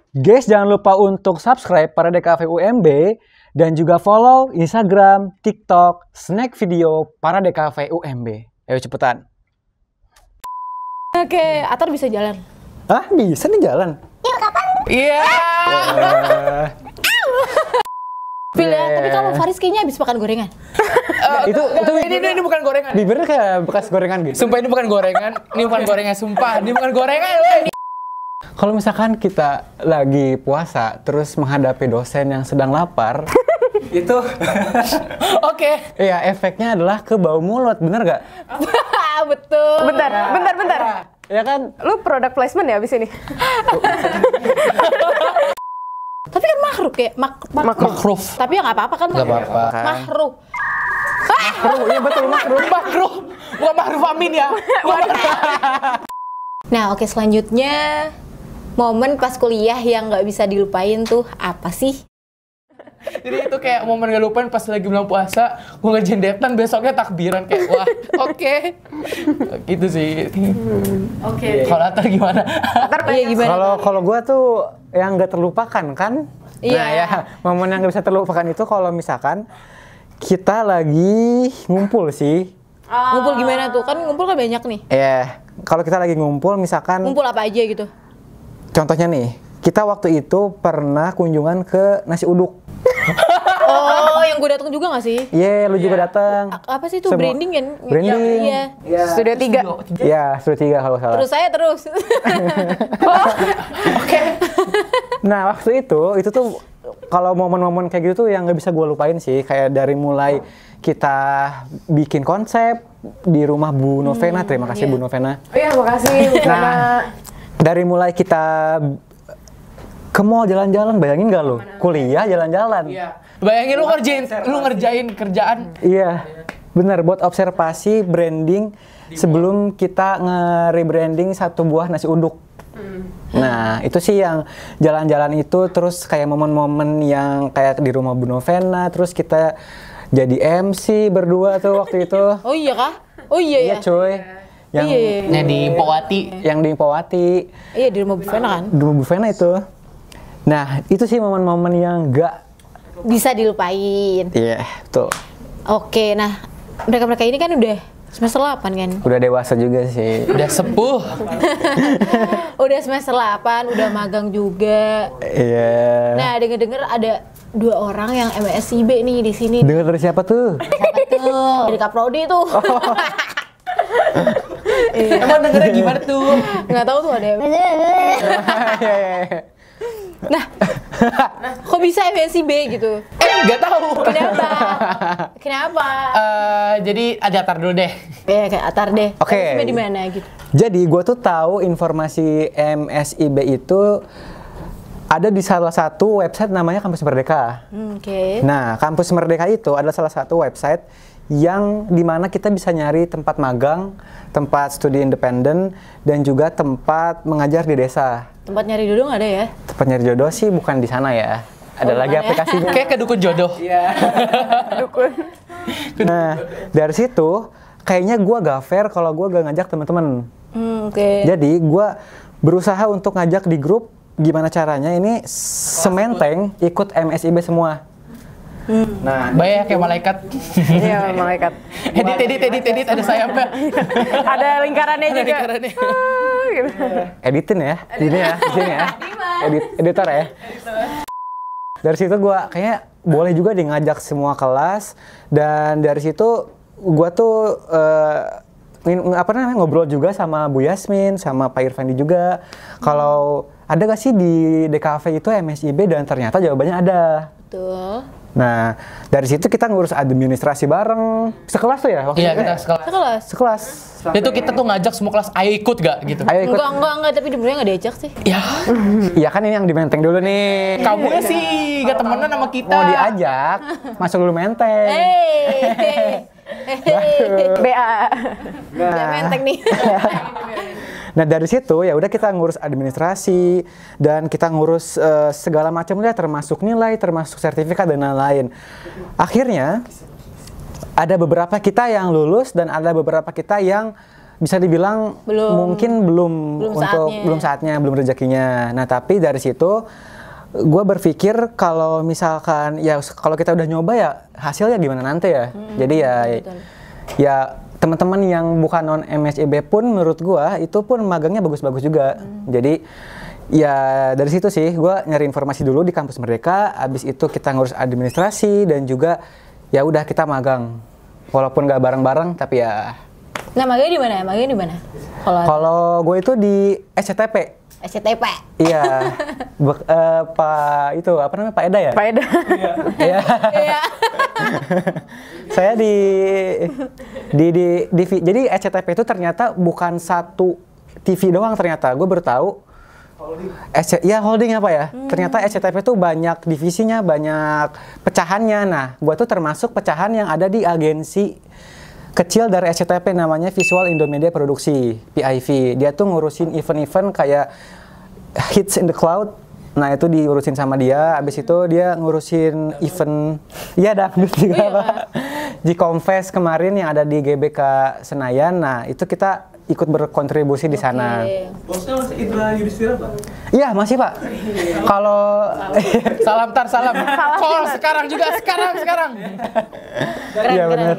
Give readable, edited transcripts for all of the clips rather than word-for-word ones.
Guys, jangan lupa untuk subscribe pada DKV UMB dan juga follow Instagram, TikTok, snack video para DKV UMB. Ayo cepetan. Oke, Atar bisa jalan. Hah? Bisa nih jalan? Iya. Phil ya, tapi kalau Faris kayaknya habis makan gorengan. Ini bukan gorengan. Bibirnya kayak bekas gorengan gitu. Sumpah ini bukan gorengan. Ini bukan gorengan, sumpah. Ini bukan gorengan. Kalau misalkan kita lagi puasa terus menghadapi dosen yang sedang lapar, itu Oke. ya efeknya adalah ke bau mulut, bener gak? Betul. Bentar. Ya kan? Lu product placement ya abis ini? Tapi kan makruh ya, Makruh. Tapi ya nggak apa-apa kan? Nggak apa-apa. Makruh. Iya betul, makruh. Makruh. Bukan makruh amin ya. Nah, oke, selanjutnya momen pas kuliah yang nggak bisa dilupain tuh apa sih? Jadi itu kayak momen gak lupain pas lagi bulan puasa, gue ngerjain deadline, besoknya takbiran kayak wah, oke. Gitu sih. Oke. Kalau Atar gimana? Iya gimana? Kalau gue tuh yang nggak terlupakan kan? Iya. Nah ya, momen yang nggak bisa terlupakan itu kalau misalkan kita lagi ngumpul sih. Ngumpul gimana tuh? Kan ngumpul kan banyak nih. Kalau kita lagi ngumpul misalkan, Ngumpul apa aja gitu? contohnya nih, kita waktu itu pernah kunjungan ke nasi uduk. Oh, yang gue datang juga nggak sih? Iya, lu juga datang. Apa sih itu? Semua- Branding kan? Branding. Iya. Studio 3. Iya, sudah 3 kalau nggak salah. Terus saya terus. Oke. Nah, waktu itu tuh kalau momen-momen kayak gitu tuh yang nggak bisa gue lupain sih. Kayak dari mulai kita bikin konsep di rumah Bu Novena. Terima kasih iya. Bu Novena. Oh iya, makasih. Nah, dari mulai kita ke mall jalan-jalan, bayangin nggak lu? Kuliah jalan-jalan. Iya. Bayangin lu ngerjain kerjaan. Iya, benar, buat observasi branding sebelum kita nge-rebranding satu buah nasi uduk. Nah, itu sih yang jalan-jalan itu, terus kayak momen-momen yang kayak di rumah Bu Novena, terus kita jadi MC berdua tuh waktu itu. Oh iya kah? Oh iya Iya ya. cuy. Yang Iya. Nah di Powati. yang di Powati, Iya di rumah Bu Vena kan. di rumah Bu Vena itu. Nah, itu sih momen-momen yang gak, Bisa dilupain. iya, betul. Oke, nah mereka-mereka ini kan udah semester 8 kan? Udah dewasa juga sih. Udah sepuh. Udah semester 8, udah magang juga. Iya. Nah, denger-denger ada 2 orang yang MSIB nih di sini. Dengar dari siapa tuh? Siapa tuh? Dari Kaprodi tuh. Emang dengernya gimana tuh? Nggak tahu tuh ada. Nah, kok bisa MSIB gitu? Gak tahu. Kenapa? Kenapa? Jadi ada Atar dulu deh. Ya kayak Atar deh. Oke. MSIB di mana gitu? Jadi gue tuh tahu informasi MSIB itu ada di salah satu website namanya Kampus Merdeka. Oke. Nah, Kampus Merdeka itu adalah salah satu website yang dimana kita bisa nyari tempat magang, tempat studi independen, dan juga tempat mengajar di desa. Tempat nyari jodoh nggak ada ya? Tempat nyari jodoh sih bukan di sana ya. Ada lagi bukan ya? aplikasinya. Kayak ke dukun jodoh. Dukun. Nah, dari situ kayaknya gue gak fair kalau gue gak ngajak teman-teman. Oke. Jadi gue berusaha untuk ngajak di grup gimana caranya ini sementeng ikut MSIB semua. Nah, Banyak kayak malaikat. Iya, malaikat. Edit ada sayapnya. Ada lingkarannya juga. Lingkarannya. Gitu. editin ya, ini ya, di sini ya, editor ya. Dari situ gue kayaknya boleh juga nih ngajak semua kelas, dan dari situ gue tuh ngobrol juga sama Bu Yasmin, sama Pak Irfandi juga. Kalau ada gak sih di DKV itu MSIB, dan ternyata jawabannya ada. Betul. Nah, dari situ kita ngurus administrasi bareng. Sekelas tuh ya? Waktu Iya itu kita ya? sekelas. Sekelas. Itu kita tuh ngajak semua kelas, ayo ikut gak gitu. Ayo ikut. Enggak, tapi sebenarnya nggak diajak sih. Ya, Iya kan ini yang di Menteng dulu nih. kamu sih gak temenan sama kita. Mau diajak, masuk dulu Menteng. BA. Udah menteng nih. Nah dari situ ya udah kita ngurus administrasi dan kita ngurus segala macam deh, termasuk nilai, termasuk sertifikat dan lain-lain. Akhirnya ada beberapa kita yang lulus dan ada beberapa kita yang bisa dibilang mungkin belum saatnya, belum rezekinya. Nah, tapi dari situ gue berpikir kalau misalkan ya kalau kita udah nyoba ya hasilnya gimana nanti ya. Jadi ya teman-teman yang bukan non MSIB pun menurut gue itu pun magangnya bagus-bagus juga. Jadi ya dari situ sih gue nyari informasi dulu di kampus Merdeka, abis itu kita ngurus administrasi dan juga ya udah kita magang. Walaupun nggak bareng-bareng tapi ya. Nah, magangnya di mana? Magangnya di mana? Kalau gue itu di SCTP. SCTP. Iya. Pak itu apa namanya? Pak Eda ya? Pak Eda. Iya. Iya. Saya jadi SCTP itu ternyata bukan satu TV doang ternyata. Gue baru tahu. Holding apa ya? Ternyata SCTP itu banyak divisinya, banyak pecahannya. Nah, gue tuh termasuk pecahan yang ada di agensi kecil dari SCTP namanya Visual Indomedia Produksi, PIV. Dia tuh ngurusin event-event kayak Hits in the Cloud. Nah, itu diurusin sama dia. Abis itu dia ngurusin event, dangdut juga Pak. G-Confest kemarin yang ada di GBK Senayan. Nah, itu kita ikut berkontribusi di sana. Bosnya masih Indra Yudhistira, Pak? Iya, masih Pak. Kalau Salam. Call sekarang juga, sekarang. Iya benar.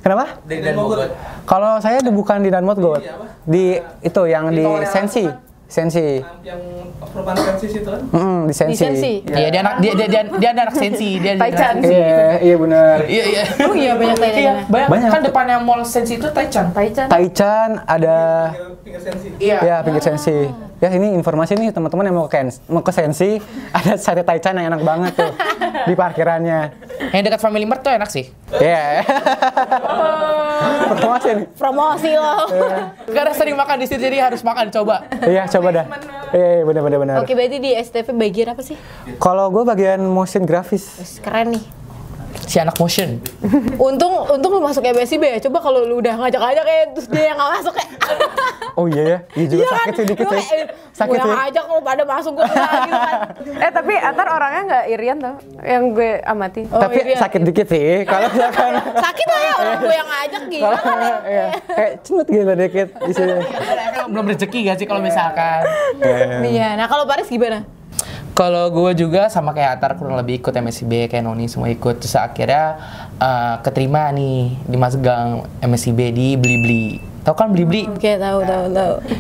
Kenapa? Dari Dan Mogot. Kalau saya bukan di Danmot Got. Di itu yang di Sensi. Yang perubahan sensi itu kan? Di Sensi. Di Sensi? Iya, dia anak sensi, dia Taichan. Iya benar. Iya. Oh iya, banyak Taichan. Banyak. Kan depannya mall sensi itu Taichan. Taichan ada Pinggir sensi. ya pinggir Sensi. Ya ini informasi nih teman-teman yang mau ke Sensi, ada sate Taichan yang enak banget tuh di parkirannya. Yang dekat Family Mart tuh enak sih. Iya. Promosi nih. Promosi loh. Karena sering makan di situ jadi harus makan, coba. Iya, coba dah. Iya, benar. Oke, berarti di STP bagian apa sih? Kalau gue bagian motion grafis. Keren nih. Si anak motion. Untung lu masuk MSIB ya. Coba kalau lu udah ngajak-ngajak terus dia yang nggak masuk ya. Oh iya ya, iya juga sakit sih dikit sih. Sakit Gue sih. yang ngajak lu pada masuk gue lagi kan. Tapi Atar orangnya nggak irian tau, yang gue amati. Tapi iya. sakit dikit sih. Kalau misalkan Sakit lah ya orang gue yang ngajak gila kan. iya, kayak cenut gitu dikit di sini. Belum rezeki gak sih kalau misalkan. Iya. Nah, kalau Paris gimana? Kalau gue juga sama kayak Atar kurang lebih ikut MSIB, kayak Noni semua ikut. Terus akhirnya keterima nih di magang MSIB di Blibli. Tahu kan Blibli? Oke, tahu.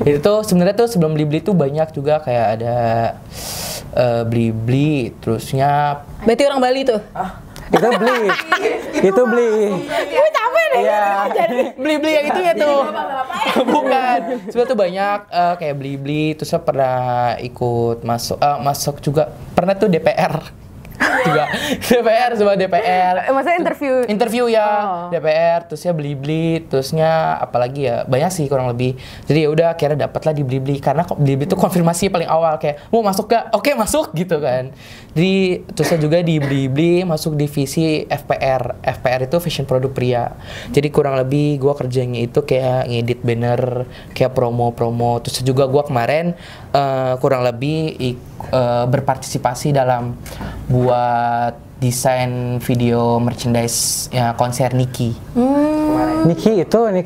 Itu sebenarnya tuh sebelum Blibli tuh banyak juga kayak ada Blibli, terusnya Berarti orang Bali tuh. Itu beli. Gue capek deh. Iya. Blibli yang itu ya tuh. Bukan. Sebenarnya tuh banyak kayak Blibli, terus saya pernah ikut masuk juga. Pernah tuh DPR. Juga DPR. Maksudnya Interview ya, DPR, terusnya Blibli, terusnya apalagi ya, banyak sih kurang lebih. Jadi ya udah akhirnya dapatlah di Blibli karena Blibli itu konfirmasi paling awal kayak mau masuk gak? Oke, masuk gitu kan. Jadi terusnya juga di Blibli masuk divisi FPR. FPR itu fashion produk pria. Jadi kurang lebih gua kerjanya itu kayak ngedit banner, kayak promo-promo. Terus juga gua kemarin kurang lebih berpartisipasi dalam buat desain video merchandise ya konser Niki. Niki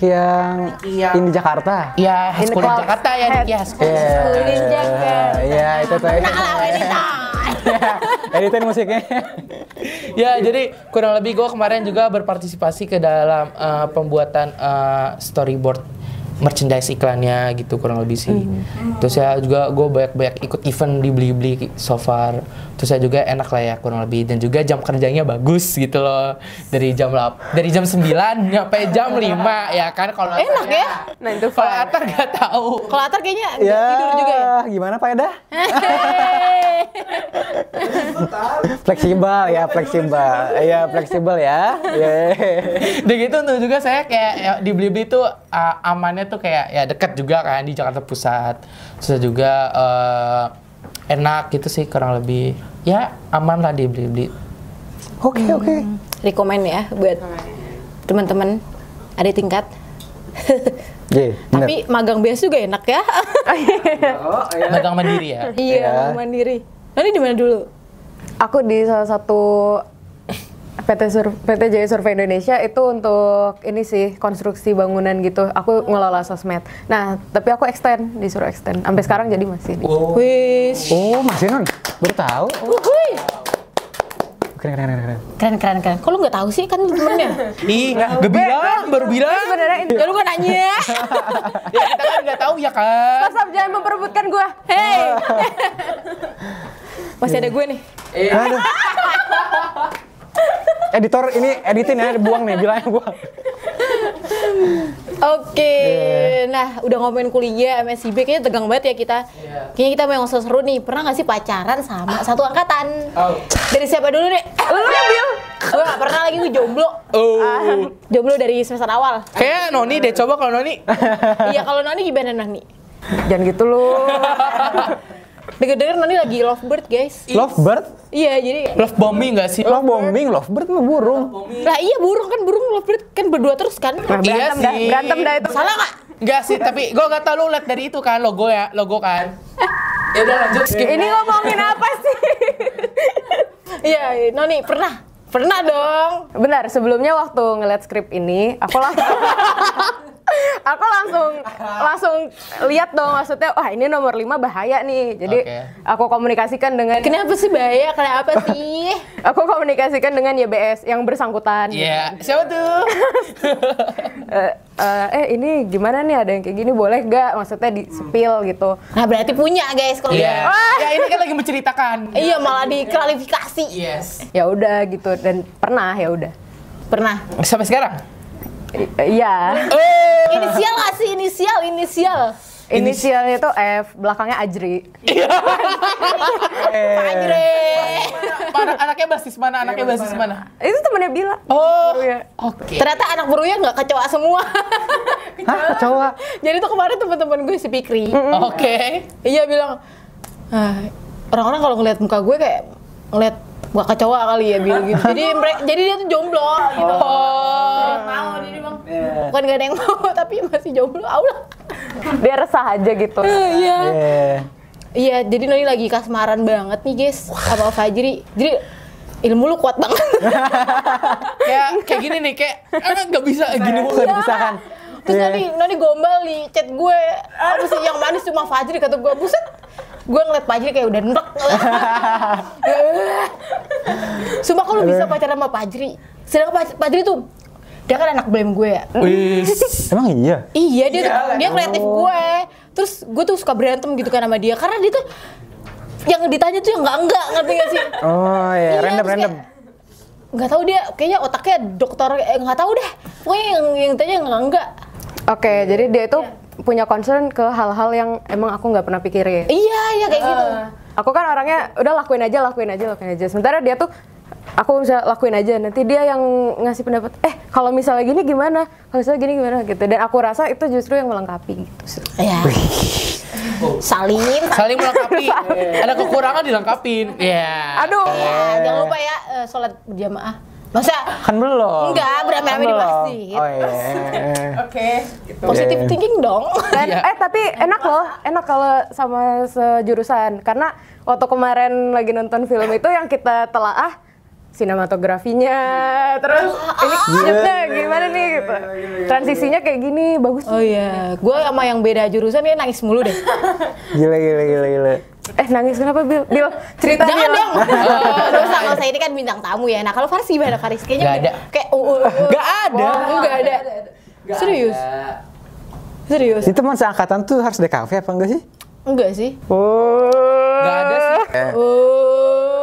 yang di Jakarta. Ya, High School in Jakarta ya Niki ya. Kulin Jakarta. Iya, itu tuh. Editin musiknya. Ya, jadi kurang lebih gue kemarin juga berpartisipasi ke dalam pembuatan storyboard merchandise iklannya gitu kurang lebih sih. Terus ya juga gue banyak ikut event di Blibli so far. Terus saya juga enak lah ya kurang lebih, dan juga jam kerjanya bagus gitu loh. Dari jam 9 sampai jam 5 ya kan kalau Enak ya? Nah itu kalau Atar nggak tahu. Kalau Atar kayaknya Ya, tidur juga ya. gimana Pak Eda? Fleksibel ya. Fleksibel ya. Dan gitu tuh juga saya kayak ya, di Blibli tuh amannya tuh kayak ya deket juga kan di Jakarta Pusat. Terus juga enak gitu sih kurang lebih. Ya aman lah di Blibli. Oke. Rekomen ya buat teman-teman adik tingkat. Iya, bener. Tapi magang biasa juga enak ya. Magang mandiri ya. Iya, Iya. mandiri. Nanti di mana dulu? Aku di salah satu PT Jaya Survei Indonesia itu untuk ini sih konstruksi bangunan gitu. Aku ngelola sosmed. Nah, tapi aku disuruh extend. Sampai sekarang jadi masih. Wis. Oh, masih non. Baru tahu. Wuhui. Keren. Keren. Kok lu nggak tahu sih kan lu temennya? Ih, gak bilang, baru bilang. Sebenarnya Ya lu kan nanya. Ya kita kan nggak tahu ya kan. Stop, jangan memperebutkan gue. Hey. Masih ada gue nih. Aduh. Editor ini editin ya, buang nih, bilangnya buang. Oke, nah udah ngomongin kuliah, MSIB, kayaknya tegang banget ya kita. Kayaknya kita mau seru nih. Pernah gak sih pacaran sama satu angkatan? Dari siapa dulu deh? Lu Bil? Gue gak pernah lagi, gue jomblo. Jomblo dari semester awal. Kayak Noni deh, coba kalau Noni. Iya, kalau Noni gimana Noni? Jangan gitu lu. Dengar-dengar Noni lagi lovebird guys. Lovebird? Iya, jadi Love bombing gak sih? Love bombing, lovebird mah burung. lah iya burung lovebird kan berdua terus kan? Nah, Iya berantem dah itu. Salah nggak? Enggak sih, tapi gue gak tau lu liat dari itu kan, logo kan. Ya udah lanjut skip. Ini ngomongin apa sih? Iya, Noni pernah dong. Bentar, sebelumnya waktu ngeliat skrip ini, aku langsung lihat dong, maksudnya wah ini nomor 5 bahaya nih. Jadi Oke. aku komunikasikan dengan Kenapa sih bahaya? Kenapa sih? aku komunikasikan dengan YBS yang bersangkutan. Iya, siapa tuh? Ini gimana nih, ada yang kayak gini boleh gak? Maksudnya di spill gitu. Nah berarti punya guys kalau Iya. Ya ini kan lagi menceritakan. Iya malah diklarifikasi. Yes. Ya udah gitu, dan pernah ya udah. Pernah. Sampai sekarang? Iya. Inisial nggak sih? Inisial. Inisialnya tuh F, belakangnya Ajri. Fajre. Anaknya basis mana? Itu temennya Bila. Oh, Iya. oke. Ternyata anak barunya nggak kecoa semua. Hah, kecoa? Jadi tuh kemarin teman-teman gue si Pikri. Oke. Iya bilang, orang-orang kalau ngeliat muka gue kayak ngeliat muka kecoa kali ya Bil gitu. Jadi dia tuh jomblo gitu. Mau jadi bang. Bukan gak ada yang mau tapi masih jomblo. Allah. Dia resah aja gitu. Iya. Eh, Iya, jadi Noni lagi kasmaran banget nih guys sama Fajri. Jadi ilmu lu kuat banget. Kayak gini nih, kayak nggak bisa gini bisa dipisahkan. Terus Iya. Noni gombal di chat gue. Apa sih yang manis cuma Fajri kata gue. Buset. Gue ngeliat Fajri kayak udah ndek. Sumpah kalau bisa pacaran sama Fajri. Sedangkan Fajri tuh dia kan anak BEM gue ya. Wis. Emang iya? Iya dia kreatif gue. Terus gue tuh suka berantem gitu kan sama dia karena dia tuh yang ditanya tuh yang enggak ngerti gak sih? Oh iya, Iya, random. terus kayak, nggak tahu dia kayaknya otaknya dokter nggak tahu deh. Pokoknya yang tanya enggak. Oke, jadi dia itu punya concern ke hal-hal yang emang aku nggak pernah pikirin. Iya kayak gitu. Aku kan orangnya udah lakuin aja. Sementara dia tuh aku bisa lakuin aja. Nanti dia yang ngasih pendapat. Kalau misalnya gini gimana? Kalau misalnya gini gimana? Gitu. Dan aku rasa itu justru yang melengkapi. Gitu. Ya. Saling melengkapi. Ada kekurangan dilengkapin. Iya. Aduh. Ya, jangan lupa ya sholat berjamaah. Masa Kan belum. enggak beramai-ramai di Belum. masjid. Oh iya. Oke. Positive thinking dong. Dan, Iya. tapi enak loh, enak kalau sama sejurusan. Karena waktu kemarin lagi nonton film itu yang kita telaah sinematografinya, terus ini shootnya gimana nih gitu. Transisinya kayak gini, bagus. Oh iya, gue sama yang beda jurusan dia nangis mulu deh. Gila. Nangis kenapa Bil? Bil, cerita Jangan Bil. dong. Nggak usah, ini kan bintang tamu ya. Nah kalau Faris gimana Faris? Kayaknya Nggak ada. Kayak Nggak ada. Nggak ada. Serius? Itu teman seangkatan tuh harus DKV apa enggak sih? Enggak sih. Nggak ada sih.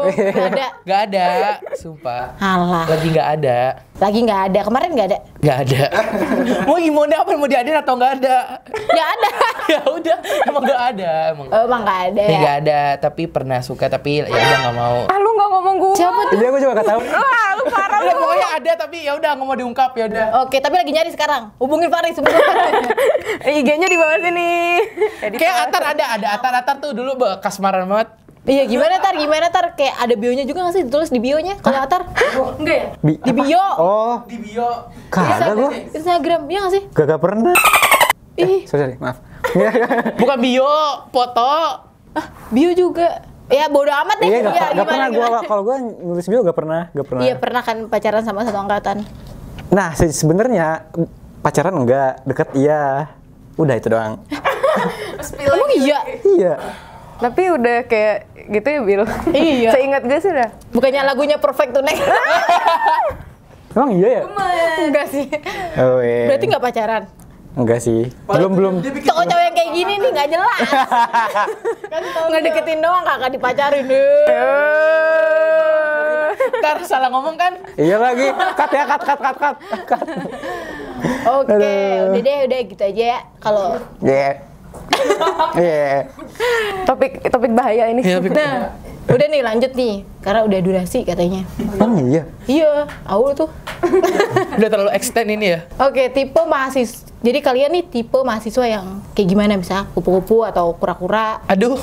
Nggak ada. Nggak ada. Sumpah. Alah. Lagi nggak ada. Lagi nggak ada. Kemarin nggak ada. Nggak ada. Mau gimana, apa mau diadain atau nggak ada? Nggak ada. Ya udah, emang nggak ada. Emang nggak ada. Ya nggak ada, tapi pernah suka, tapi ya udah nggak mau. Lu nggak ngomong gue. Siapa tuh? Iya, gue juga gak tahu. Wah, lu parah Udah lu. pokoknya ada, tapi ya udah nggak mau diungkap, ya udah. Oke, tapi lagi nyari sekarang. Hubungin Faris. IG-nya di bawah sini. Kayak Atar tuh dulu kasmaran banget. Iya gimana tar? Kayak ada bionya juga nggak sih? Ditulis di bionya kalau Atar? Enggak ya? Di bio. Oh, Di bio. kagak gue. Instagram, iya nggak sih? Gak pernah. Ih, Sorry, maaf. Bukan bio, foto. bio juga. Ya bodo amat deh. Iya, Ya, gak pernah gimana? kalau gue nulis bio gak pernah. Iya pernah kan pacaran sama satu angkatan. Nah, sebenarnya pacaran enggak, deket iya. Udah itu doang. Emang iya? Iya. Tapi udah kayak gitu ya, Bil? Iya. Seingat gue sih udah. Bukannya lagunya Perfect to Next? Emang iya ya? Enggak sih. Oh, iya. Berarti nggak pacaran? Enggak sih. Belum. Cowok-cowok yang kayak gini nih nggak jelas. Kan ngedeketin doang kakak dipacarin deh. Ntar salah ngomong kan? Iya lagi. Cut ya, cut. Oke, Aduh. udah deh, udah gitu aja ya. Kalau Iya. Iya. Topik bahaya ini. Iya, nah, udah nih lanjut nih, karena udah durasi katanya. Emang iya. Iya, awal tuh. Udah terlalu extend ini ya. Oke, tipe mahasiswa. Jadi kalian nih tipe mahasiswa yang kayak gimana, bisa kupu-kupu atau kura-kura? Aduh.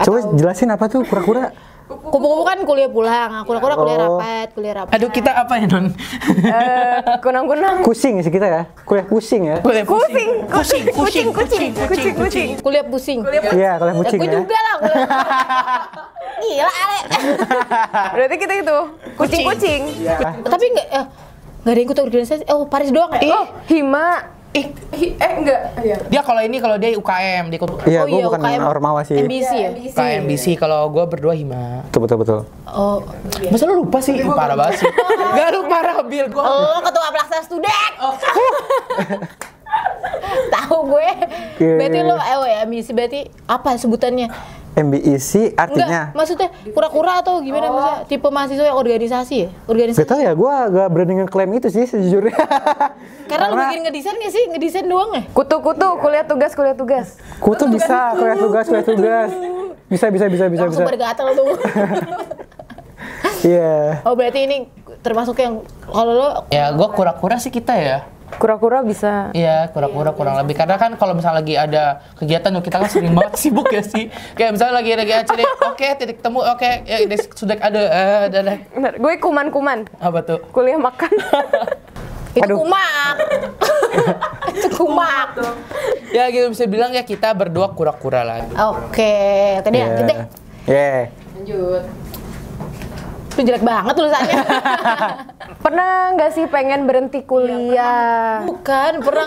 Coba jelasin apa tuh kura-kura? Kupu-kupu kan kuliah pulang, kura-kura kuliah Oh. rapat, Aduh, kita apa ya, Non? Kunang-kunang. Pusing sih kita ya. Kuliah pusing ya. Kucing. Kucing. kuliah pusing. Iya, kuliah Ya, pusing gue ya. juga lah. Gila, Ale. Berarti kita itu kucing-kucing. Tapi nggak ada yang ikut organisasi. Oh, Paris doang ya? Oh, Hima. Enggak. Dia kalau dia UKM, dia ikut Iya, Oh gue iya, bukan UKM. ormawa sih. MBC ya? KMBC. Kalau gue berdua Hima. Betul. Oh, Masa lu lupa sih? Parah banget sih. Gak, lu parah, Bil. Gue lo ketua pelaksana student. Tahu gue. Iya. Berarti lo ya MBC berarti apa sebutannya? MBIC artinya? Enggak, maksudnya kura-kura atau gimana maksudnya? Tipe mahasiswa yang organisasi ya? Organisasi. Gak tau ya, gue gak berani ngeklaim itu sih sejujurnya. Karena lo bikin ngedesain nggak sih? Ngedesain doang ya? Kutu-kutu, kuliah tugas. Ku tuh bisa, kuliah tugas. Bisa. Langsung bergatal tuh. Iya. Oh berarti ini termasuk yang kalau lo ya, gue kura-kura sih kita ya. Kura-kura bisa. Iya, kura-kura kurang lebih. Karena kan kalau misalnya lagi ada kegiatan, kita kan sering banget sibuk ya sih. Kayak misalnya lagi acara, oke, titik temu, oke, ya sudah ada, Bener, gue kuman-kuman. apa tuh? Kuliah makan. itu Aduh. kumak. Itu kumak. Ya gitu bisa bilang ya kita berdua kura-kura lah. Oke, tadi lanjut deh. Iya. Itu jelek banget tulisannya. Pernah nggak sih pengen berhenti kuliah? Bukan, pernah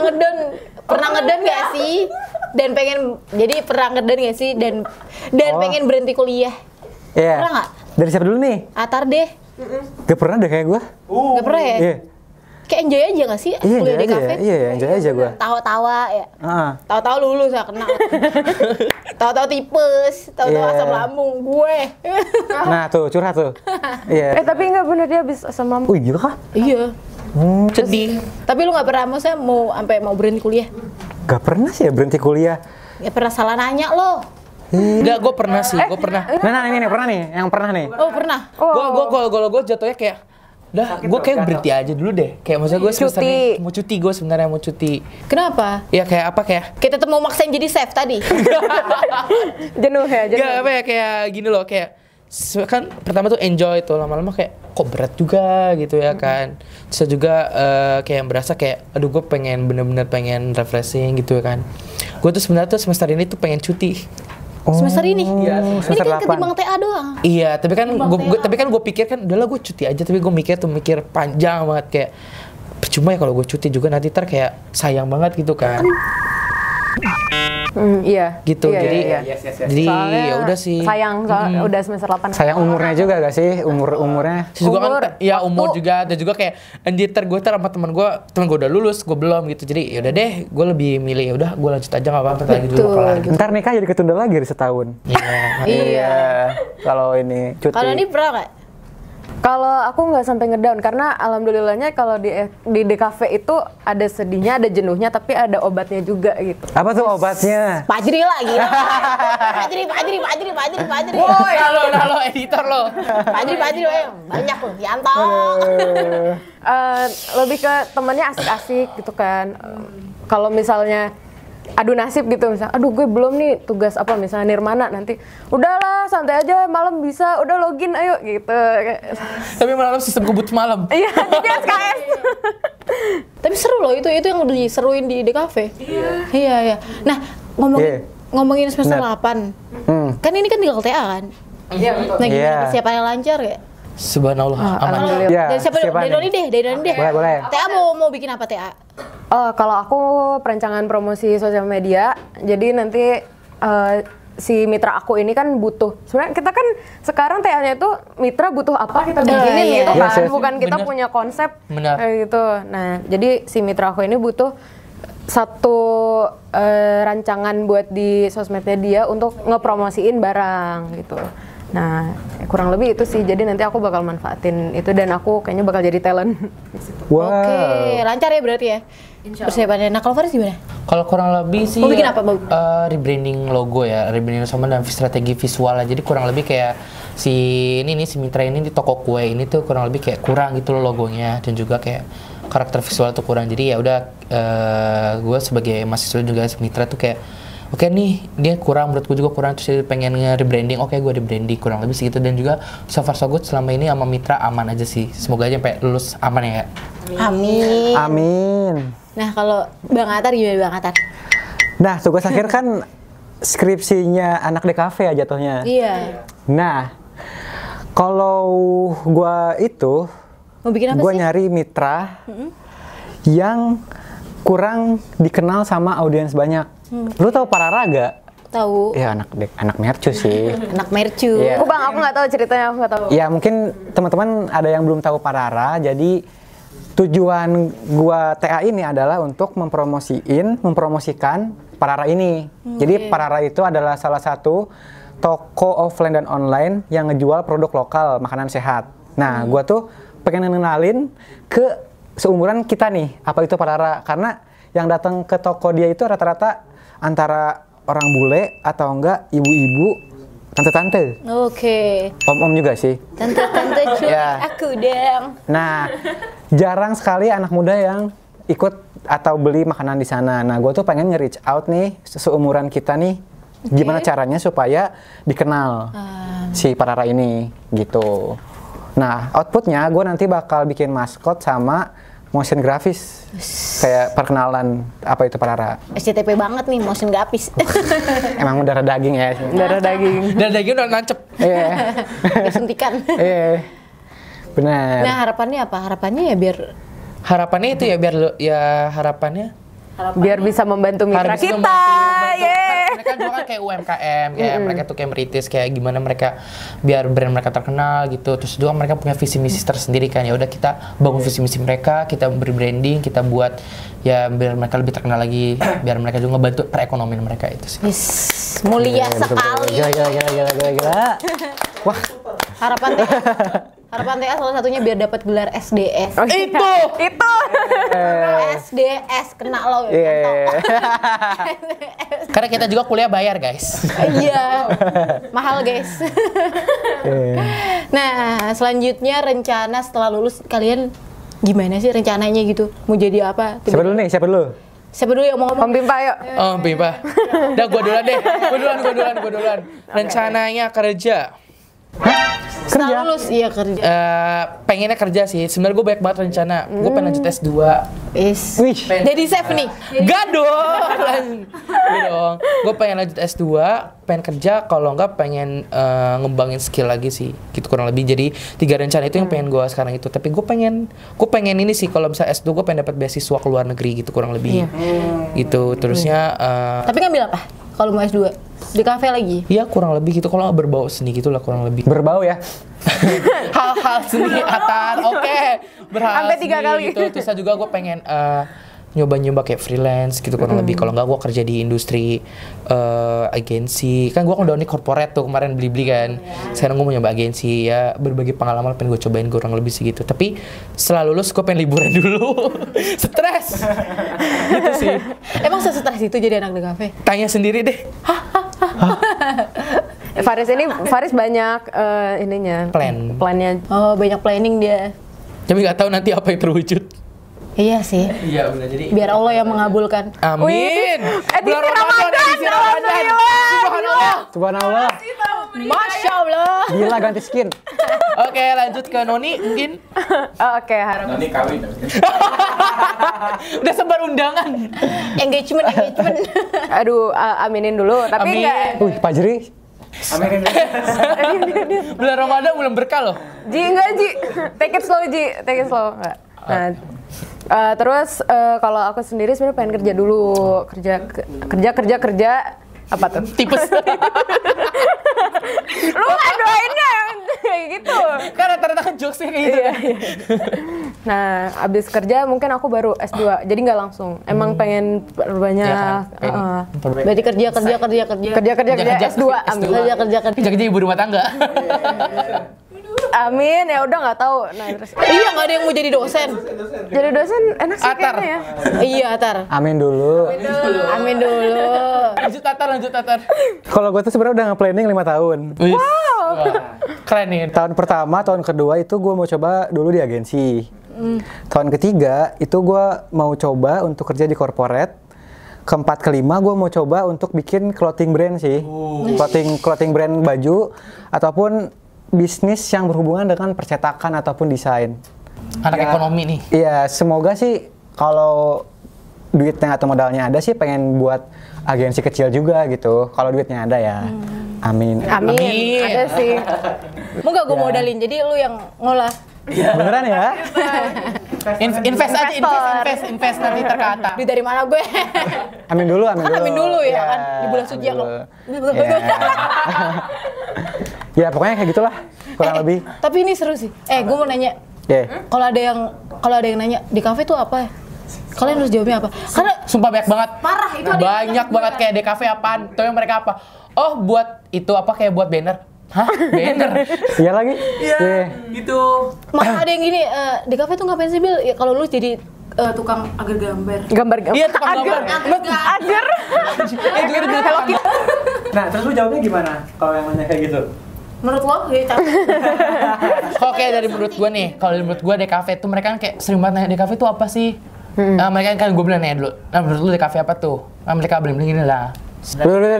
ngeden nggak sih? Dan pengen, jadi pernah ngeden nggak sih? Dan Oh. pengen berhenti kuliah. Iya. Pernah nggak? Dari siapa dulu nih? Atar deh. Gak pernah deh kayak gue. Nggak pernah ya? Iya. Kayak enjoy aja nggak sih Iya, kuliah enjoy di aja kafe? ya. Iya, enjoy aja gue. Tawa-tawa ya. Tahu-tahu lulus ya kena. Tahu-tahu tipes, tahu-tahu Iya. asam lambung gue. Nah tuh, curhat tuh. Iya. Tapi nggak bener dia habis asam lambung. Wih, gila kah? Iya. Sedih. Tapi lu nggak pernah maksudnya sampai mau berhenti kuliah? Gak pernah sih ya berhenti kuliah. Ya pernah salah nanya lo. Enggak, gue pernah sih, gue pernah. Nah, ini nih, pernah nih. Yang pernah nih. Oh pernah. Gue jatuhnya kayak gue kayak berhenti aja dulu deh. Kayak maksudnya gue semester ini mau cuti, gue sebenarnya mau cuti. Kenapa? Ya kayak apa kayak? Kita tetap mau maksain jadi chef tadi. Jenuh ya, jenuh. Gak apa ya kayak gini loh kayak kan pertama tuh enjoy tuh lama-lama kayak kok berat juga gitu ya kan. Terus juga kayak berasa kayak aduh gue pengen bener-bener pengen refreshing gitu ya kan. Gue tuh sebenarnya tuh semester ini tuh pengen cuti. Semester ini. Ini semester kan 8. ketimbang TA doang. Iya, tapi kan gue pikir kan udahlah gue cuti aja, tapi gue mikir panjang banget kayak percuma ya kalau gue cuti juga nanti kayak sayang banget gitu kan. Iya. Gitu. Iya, jadi iya. jadi Soalnya ya udah sih. Sayang, soalnya udah semester 8. Sayang umurnya juga gak sih? Umurnya. Terus juga Umur, kan ya umur waktu. juga dan juga kayak anjir gue sama temen gue udah lulus, gue belum gitu. Jadi ya udah deh, gue lebih milih ya udah gue lanjut aja nggak apa-apa lagi dulu kelar. Ntar nikah jadi ketunda lagi dari setahun. Iya. Iya. Kalau ini cuti. Kalau ini pernah nggak? Kalau aku nggak sampai ngedown karena alhamdulillahnya kalau di DKV itu ada sedihnya, ada jenuhnya, tapi ada obatnya juga gitu. Apa tuh obatnya? Pajri lagi. Pajri. Woi, halo editor lo. Pajri, banyak loh. Yanto. Lebih ke temennya asik-asik gitu kan. Kalau misalnya adu nasib gitu, misalnya aduh gue belum nih tugas apa misalnya Nirmana, nanti udahlah santai aja malam bisa, udah login ayo gitu. Tapi malam sistem kebut malam. Iya, jadi SKS. Tapi seru loh itu yang diseruin di DKV. Iya. Nah, ngomongin ngomongin semester Bener. 8. Kan ini kan di LTA kan? Iya betul. Nah, gimana Iya. persiapannya lancar ya? Subhanallah, aman. Alhamdulillah. Ya, Dari siapa? siapa Dari nih? Doni deh, dari Doni deh. Boleh. TA mau bikin apa TA? Kalau aku perencanaan promosi sosial media, jadi nanti si mitra aku ini kan butuh. Sebenarnya kita kan sekarang TA-nya itu mitra butuh apa kita bikinin iya. gitu kan, Yes, yes. bukan kita Bener. punya konsep Bener. kayak gitu. Nah, jadi si mitra aku ini butuh satu rancangan buat di sosmednya dia untuk ngepromosiin barang gitu. Nah, kurang lebih itu sih. Jadi nanti aku bakal manfaatin itu dan aku kayaknya bakal jadi talent. Wow. Oke, lancar ya berarti ya? Persiapannya. Nah, kalau Faris gimana? Kalau kurang lebih sih Mau bikin apa, Bang? rebranding logo ya, rebranding sama dan strategi visual lah. Jadi kurang lebih kayak si mitra ini di toko kue ini tuh kurang lebih kayak kurang gitu loh logonya dan juga kayak karakter visual tuh kurang. Jadi ya udah gue sebagai mahasiswa juga mitra tuh kayak oke nih dia kurang, menurut gue juga kurang, terus dia pengen nge-rebranding, oke gue rebranding kurang lebih segitu. Dan juga so far so good selama ini sama mitra aman aja sih, semoga aja sampai lulus aman ya. Amin. Amin. Nah, kalau Bang Atar gimana Bang Atar? Nah, tugas akhir kan skripsinya anak DKV ya jatuhnya. Iya. Nah, kalau gua itu, Mau bikin apa gua sih? nyari mitra yang kurang dikenal sama audiens banyak. Lu tahu Parara gak? Tahu. Ya anak Mercu sih. Anak Mercu. Iya. Aku Bang, aku nggak tahu ceritanya, aku nggak tahu. Ya mungkin teman-teman ada yang belum tahu Parara, jadi tujuan gua TA ini adalah untuk mempromosikan Parara ini. Jadi Parara itu adalah salah satu toko offline dan online yang ngejual produk lokal makanan sehat. Nah, gua tuh pengen ngenalin ke seumuran kita nih, apa itu Parara, karena yang datang ke toko dia itu rata-rata antara orang bule atau enggak ibu-ibu, tante-tante, Oke. om-om juga sih. Tante-tante cuy, Ya. aku dong. Nah, jarang sekali anak muda yang ikut atau beli makanan di sana. Nah, gue tuh pengen nge-reach out nih, seumuran kita nih, gimana caranya supaya dikenal si Parara ini, gitu. Nah, outputnya gue nanti bakal bikin maskot sama motion grafis, kayak perkenalan apa itu Parara. SCTP banget nih, motion grafis. Emang darah daging ya. Darah daging. Dan daging udah nancep. Iya, Suntikan. iya, benar. Nah, harapannya apa? Harapannya ya biar Harapannya itu ya biar harapannya Biar bisa membantu mitra harus kita. membantu. Yeay. Mereka juga kan kayak UMKM, kayak mereka tuh kayak meritis, kayak gimana mereka biar brand mereka terkenal gitu. Terus juga mereka punya visi misi tersendiri kan. Ya udah kita bangun visi misi mereka, kita beri branding, kita buat ya biar mereka lebih terkenal lagi, biar mereka juga bantu perekonomian mereka itu sih. yes, mulia Betul, betul. sekali. Gila. Wah, Harapan TA salah satunya biar dapat gelar SDS. Oh, iya. Itu. SDS kena lo ya. iya. Karena kita juga kuliah bayar guys. Iya. Mahal, guys. Nah, selanjutnya rencana setelah lulus kalian gimana sih rencananya gitu? Mau jadi apa? Siapa dulu nih? Siapa dulu? Siapa dulu yang mau ngomong? Om Pimpa yuk. Oh, Bimpa. Udah gua duluan deh. Gua duluan. Rencananya kerja. Setelah lulus, iya kerja. Pengennya kerja sih. Sebenarnya gue banyak banget rencana. Gue pengen lanjut S2. Is. Wih. Jadi safe nih. Gak dong. Gue pengen lanjut S2, pengen kerja, kalau enggak pengen ngembangin skill lagi sih. Gitu kurang lebih. Jadi 3 rencana itu yang pengen gue sekarang itu. Tapi gue pengen ini sih, kalau misalnya S2 gue pengen dapat beasiswa ke luar negeri gitu kurang lebih. Gitu. Terusnya Tapi ngambil apa? Kalau mau S2? Di kafe lagi? ya kurang lebih gitu, kalau nggak berbau seni gitu lah kurang lebih. Berbau ya? Hal-hal seni Atar, oke. Berhal Sampai 3 seni kali. gitu. Terus juga gue pengen nyoba-nyoba kayak freelance gitu kurang lebih. Kalau nggak gue kerja di industri agensi. Kan gue udah nih corporate tuh kemarin beli-beli kan. Sekarang gue mau nyoba agensi ya, berbagai pengalaman pengen gue cobain kurang lebih segitu. Tapi setelah lulus gue pengen liburan dulu. Stres. Gitu sih. Emang se-stres itu jadi anak di kafe? Tanya sendiri deh. Faris banyak ininya. Plannya. Oh, banyak planning dia. Tapi nggak tahu nanti apa yang terwujud. Iya sih. Iya benar, jadi Biar Allah yang mengabulkan. amin. Edisi Ramadan. Subhanallah. Subhanallah. Masya Allah. Gila ganti skin. Oke, lanjut ke Noni mungkin. Oke, harap. Noni kawin. Udah sebar undangan. Engagement. Aduh, aminin dulu. Tapi Amin. enggak. Pak Jeri. Amin. Bulan Ramadan bulan berkah loh. Ji, enggak Ji. Take it slow Ji, take it slow. Enggak. Nah, terus kalau aku sendiri sebenarnya pengen kerja dulu. Kerja. Apa tuh? Tipes. Lu nggak doainnya yang kayak gitu. Kan rata-rata jokesnya kayak gitu. Iya. Nah, abis kerja mungkin aku baru S2. Jadi nggak langsung. Emang pengen banyak. Ya kan? Berarti kerja. Kerja S2 ambil. Kerja ibu rumah tangga. Amin, ya udah nggak tahu. Nah, terus Iya, nggak ada yang mau jadi dosen. jadi dosen enak sih Atar. kayaknya ya. Iya, Atar. Amin dulu. Amin dulu. Lanjut Tatar. Kalau gue tuh sebenarnya udah nge-planning 5 tahun. Wow. Keren nih. Tahun pertama, tahun kedua itu gue mau coba dulu di agensi. Tahun ketiga itu gue mau coba untuk kerja di corporate. Keempat kelima gue mau coba untuk bikin clothing brand sih. Clothing brand baju ataupun bisnis yang berhubungan dengan percetakan ataupun desain. Anak ekonomi nih. Iya, semoga sih kalau duitnya atau modalnya ada sih pengen buat agensi kecil juga gitu. Kalau duitnya ada ya. Amin. Amin. Ada sih. Mau nggak gue modalin? Jadi lu yang ngolah. Beneran ya? Invest aja, invest nanti terkata. Duit dari mana gue? Amin dulu. Amin dulu ya kan. Di bulan suci ya dulu. lo. Ya pokoknya kayak gitulah kurang lebih. Tapi ini seru sih. Gue mau nanya. Ya. Kalau ada yang nanya di kafe tuh apa ya? Kalian harus jawabnya apa? Karena Sumpah banyak banget. Parah, itu ada yang Banyak bilang banget kayak DKV apaan. Tahu yang mereka apa? Oh, buat itu apa kayak buat banner. Hah? Banner? Iya lagi? Iya, gitu. malah ada yang gini di kafe tuh ngapain sih Bil? Ya, kalau lu jadi tukang agar gambar. Gambar. Iya, tukang gambar. Agar. Itu udah tukang gambar. Nah terus lu jawabnya gimana kalau yang nanya kayak gitu? Menurut lo ya capek. Kok kayak dari menurut gue nih, kalau menurut gue DKV tuh mereka kan kayak sering banget nanya DKV tuh apa sih? Mereka kan gue bilang nanya dulu, nah menurut lu DKV apa tuh? Nah mereka bilang gini lah. Sebenarnya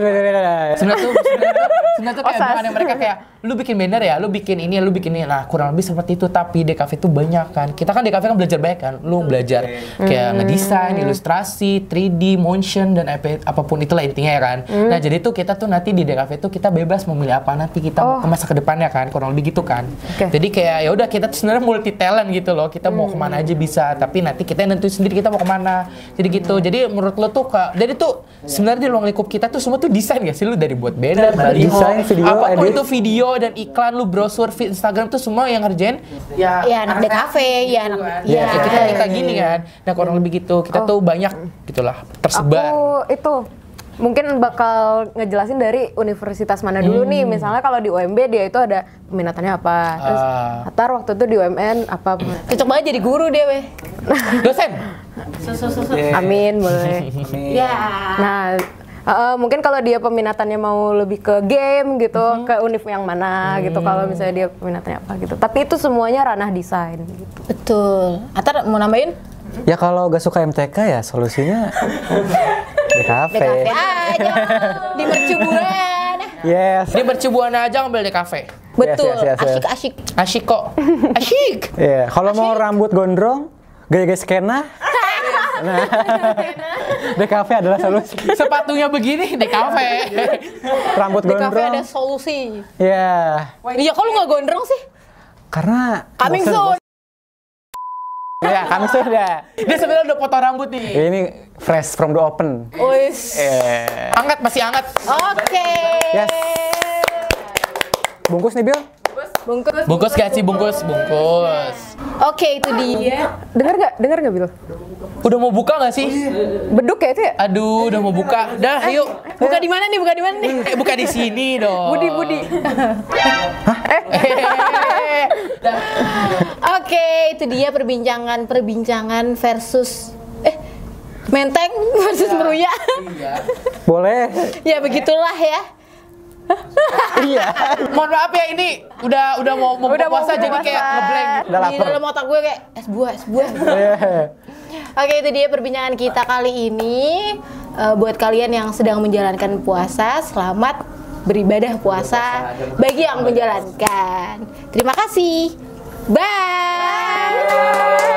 tuh kayak bukan yang mereka kayak lu bikin banner ya, lu bikin ini, lu bikin ini. Nah kurang lebih seperti itu, tapi DKV tuh banyak kan. Kita kan DKV kan belajar banyak kan. Lu belajar kayak ngedesain, ilustrasi, 3D, motion dan apapun itulah intinya ya kan. Nah jadi tuh kita tuh nanti di DKV tuh kita bebas memilih apa nanti kita mau ke masa kedepannya kan, kurang lebih gitu kan. Jadi kayak ya udah kita tuh sebenarnya multi talent gitu loh. Kita mau kemana aja bisa, tapi nanti kita yang nentuin sendiri kita mau kemana. Jadi gitu. Jadi menurut lo tuh jadi tuh sebenarnya di ruang lingkup kita tuh semua tuh desain gak sih? Lu dari buat banner, baliho, desain, video, apapun edit. itu video dan iklan, lu brosur, feed Instagram tuh semua yang ngerjain Ya anak di kafe, ya anak. ya kita gini kan. Nah kurang lebih gitu. Kita tuh banyak gitulah tersebar. Aku itu mungkin bakal ngejelasin dari universitas mana dulu nih. Misalnya kalau di UMB dia itu ada peminatannya apa. Terus Atar waktu itu di UMN apa. Cocok banget jadi guru dia weh. Dosen. Amin, boleh. Ya. Nah, mungkin kalau dia peminatannya mau lebih ke game gitu, ke univ yang mana gitu. Kalau misalnya dia peminatannya apa gitu. Tapi itu semuanya ranah desain gitu. Betul. Atar mau nambahin? Ya kalau gak suka MTK ya solusinya di Di kafe kafe. aja. Di mercubuan. Yes. Dia bercubuan aja ngambil DKV. Betul. Yes. Asyik-asyik. Asyik kok. Asyik. Iya, kalau mau rambut gondrong, gaya-gaya skena. Nah, DKV adalah solusi. Sepatunya begini DKV. Rambut Di kafe gondrong. ada solusi. Iya, Iya, kalau nggak gondrong sih? karena Coming bosen, soon. Ya, kami sudah. Dia sebenarnya udah potong rambut nih. Ini fresh from the open. Wis. Hangat, masih hangat. Oke. Yes. Bungkus nih, Bil. Bungkus. Bungkus gak sih? Bungkus. Oke, itu dia. Dengar nggak Bil? Udah mau buka gak sih? Beduk ya itu ya? Aduh, udah mau buka. Dah, yuk. Buka di mana nih? Buka di sini dong. Budi. Oke, itu dia perbincangan versus Menteng versus Meruya. Boleh. Ya begitulah ya. Iya. Mohon maaf ya, ini udah mau Udah mau puasa jadi puasa. kayak ngeblank. Udah Di lapar. dalam otak gue kayak es buah. Iya. Oke, itu dia perbincangan kita kali ini. Buat kalian yang sedang menjalankan puasa, selamat beribadah puasa bagi yang menjalankan. Terima kasih. Bye.